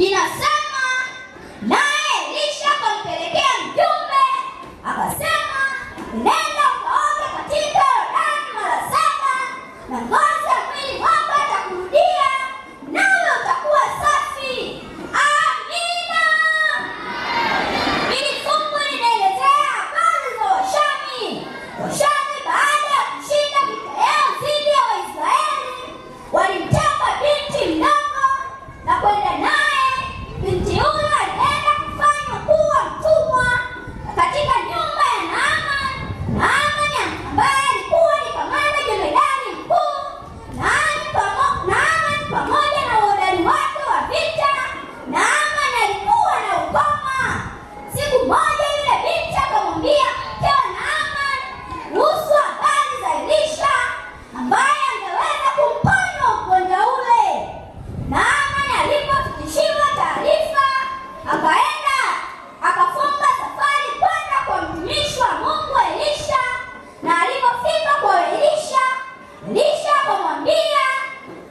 inasema naye Elisha akampelekea mjumbe akasema, nenda ukaoge katika Yordani mara 7 na ngozi ya mwili wako itakurudia, nawe utakuwa safi. Amina. Hili fungu linaelezea habari za Washami. Washami baada ya kushinda vita yao dhidi ya Waisraeli walimteka binti mdogo na kwenda naye. Binti huyo alienda kufanywa kuwa mtumwa katika nyumba ya Naamani ambaye alikuwa ni kamanda jemadari mkuu. Naamani pamoja na uhodari wake wa vita, Naamani alikuwa na ukoma. Siku moja yule binti akamwambia mke wa Naamani kuhusu habari za Elisha ambaye angeweza kumponya ugonjwa ule. Naamani alipofikishiwa taarifa, akaenda akafunga safari kwenda kwa mtumishi wa Mungu Elisha. Na alipofika kwa Elisha, Elisha akamwambia,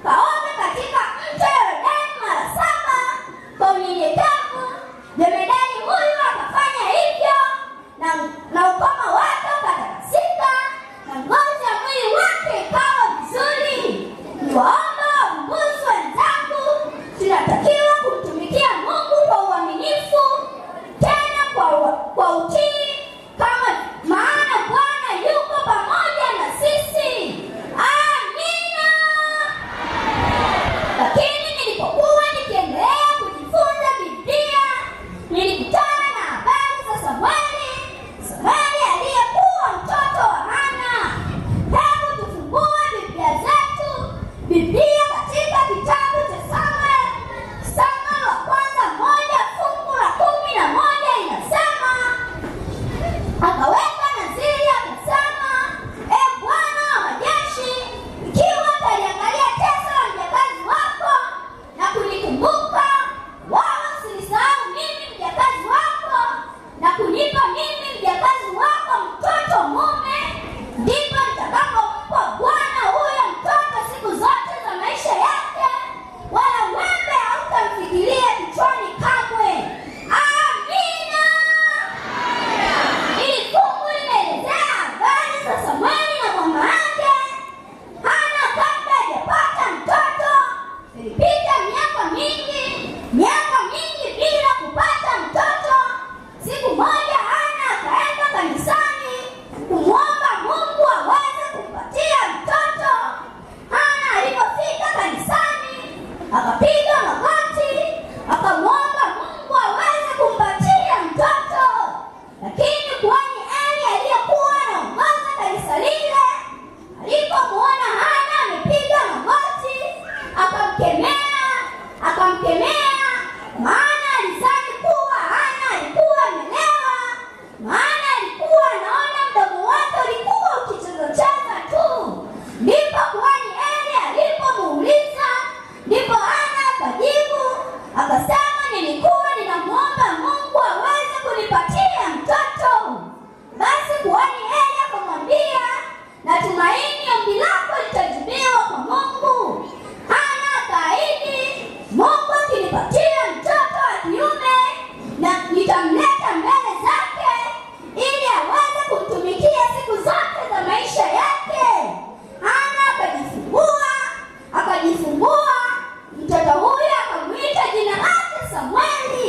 kaoge katika mto Yordani mara 7 kwa unyenyekevu. Jemedari huyu akafanya hivyo, na ukoma wake ukatakasika na ngozi ya mwili wake ikawa vizuri. Niwaomba wavumbuzi wenzangu, tunatakiwa kumtumikia Mungu kwa uaminifu, tena kwa utii, maana Bwana yuko pamoja na sisi. Amina. Lakini nilipokuwa nikiendelea kujifunza Biblia, nilikutana na habari za Samueli aliyekuwa mtoto wa Hana. Hebu tufungue Biblia zetu, Biblia katika kitabu cha Samueli wa kwanza 1 fungu la 11 inasema, akaweka nadhiri akasema, Bwana wa majeshi, ikiwa utaliangalia teso la mjakazi wako na kunikumbuka, wala usinisahau mimi mjakazi wako, na kunipa mimi mjakazi wako mtoto mume, ndipo nitakapompa Bwana huyo mtoto siku zote za maisha yake, wala wembe hautamfikiria kichwani kamwe. Amina. Hili fungu limeelezea habari za Samueli na mama yake Hana kabla hajapata mtoto. Ilipita miaka mingi bila kupata mtoto. Siku moja Hana akaenda kanisani kumwomba Mungu aweze kumpatia mtoto. Hana alipofika kanisani akapiga magoti akamwomba Mungu aweze kumpatia mtoto. Lakini kuhani Eli aliyekuwa anaongoza kanisa lile alipomwona Hana amepiga magoti akamkemea, maana alizani kuwa Hana alikuwa amelewa, maana alikuwa anaona mdomo wake ulikuwa ukicheza tu. Ndipo kuhani Eli alipomuuliza, ndipo Hana akajibu akasema, nilikuwa ninamwomba Mungu aweze kunipatia mtoto. Basi kuhani Eli akamwambia, natumaini ombi lako litajibiwa kwa Mungu. Hana akaahidi, Mungu akinipatia mtoto wa kiume na nitamleta mbele zake ili aweze kumtumikia siku zote za maisha yake. Hana akajifungua, mtoto huyo akamwita jina lake Samueli.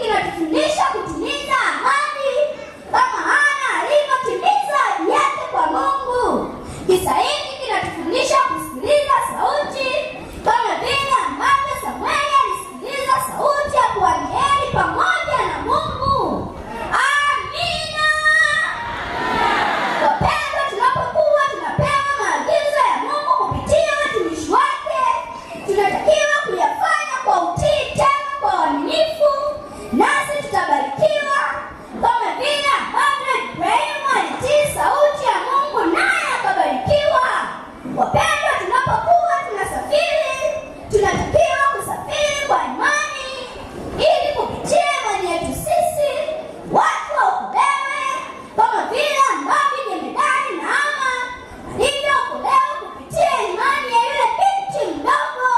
kinatufundisha kutimiza ahadi kama Hana alivyotimiza ahadi yake kwa Mungu. Kisa hiki kinatufundisha kusikiliza sauti kama vile ambavyo Samueli alisikiliza sauti ya kuhani Eli pamoja na Mungu. Amina. Wapendwa, tunapokuwa tunapewa maagizo ya Mungu kupitia watumishi wake, tunatakiwa kuyafanya kwa utii, tena kwa uaminifu, nasi tutabarikiwa kama vile ambavyo Ibrahimu alitii sauti ya Mungu naye akabarikiwa. Wapendwa, tunapokuwa tunasafiri, tunatakiwa kusafiri kwa imani ili kupitia imani yetu sisi watu waokolewe kama vile ambavyo jemedari Naama alivyookolewa kupitia imani ya yule binti mdogo.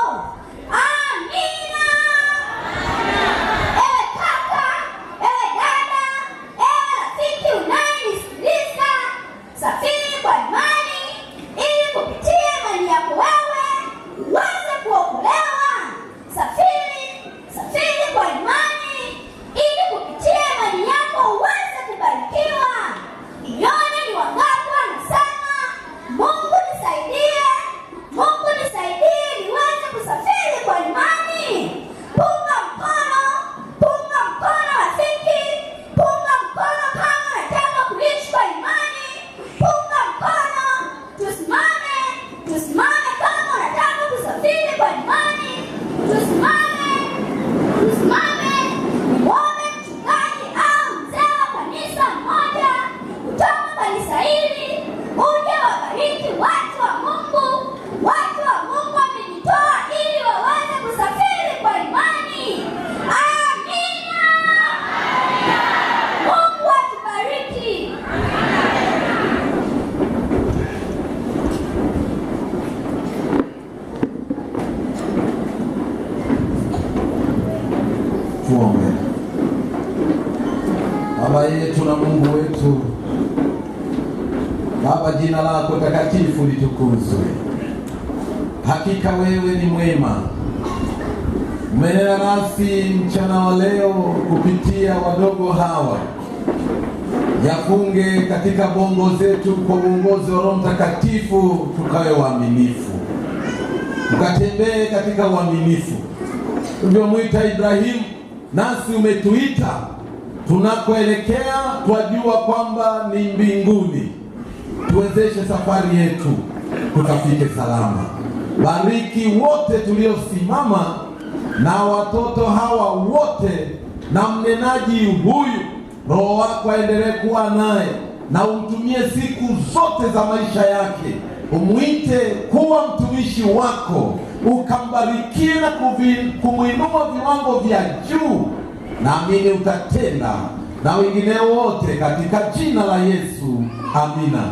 Amina. Ewe kaka, ewe dada, ewe rafiki unayenisikiliza, safiri kwa imani ili kupitia imani yako wewe uweze kuokolewa. Safiri kwa imani ili kupitia imani yako uweze kubarikiwa. Ione ni wangapi wanasema, Mungu nisaidie, Mungu nisaidie niweze kusafiri kwa imani. Punga mkono rafiki, punga mkono kama unataka kuishi kwa imani. Punga mkono, tusimame kama unataka kusafiri kwa imani. Tusimame, muombe mchungaji au mzee wa kanisa mmoja kutoka kanisa hili uje wabariki watu wa Mungu. Watu wa Mungu wamejitoa ili waweze kusafiri kwa imani. Amina. Mungu atubariki. Tuombe. Baba yetu na Mungu wetu, Baba, jina lako takatifu litukuzwe. Hakika wewe ni mwema. Umenena nasi mchana wa leo kupitia wadogo hawa. Yafunge katika bongo zetu kwa uongozi wa Roho Mtakatifu, tukawe waaminifu, tukatembee katika uaminifu. Ulivyomwita Ibrahimu, nasi umetuita. Tunakoelekea twajua kwamba ni mbinguni. Tuwezeshe safari yetu tukafike salama. Bariki wote tuliosimama na watoto hawa wote, na mnenaji huyu, Roho wako aendelee kuwa naye na umtumie siku zote za maisha yake. Umwite kuwa mtumishi wako, ukambarikie na kumwinua viwango vya juu. Naamini utatenda na wengineo wote katika jina la Yesu. Amina.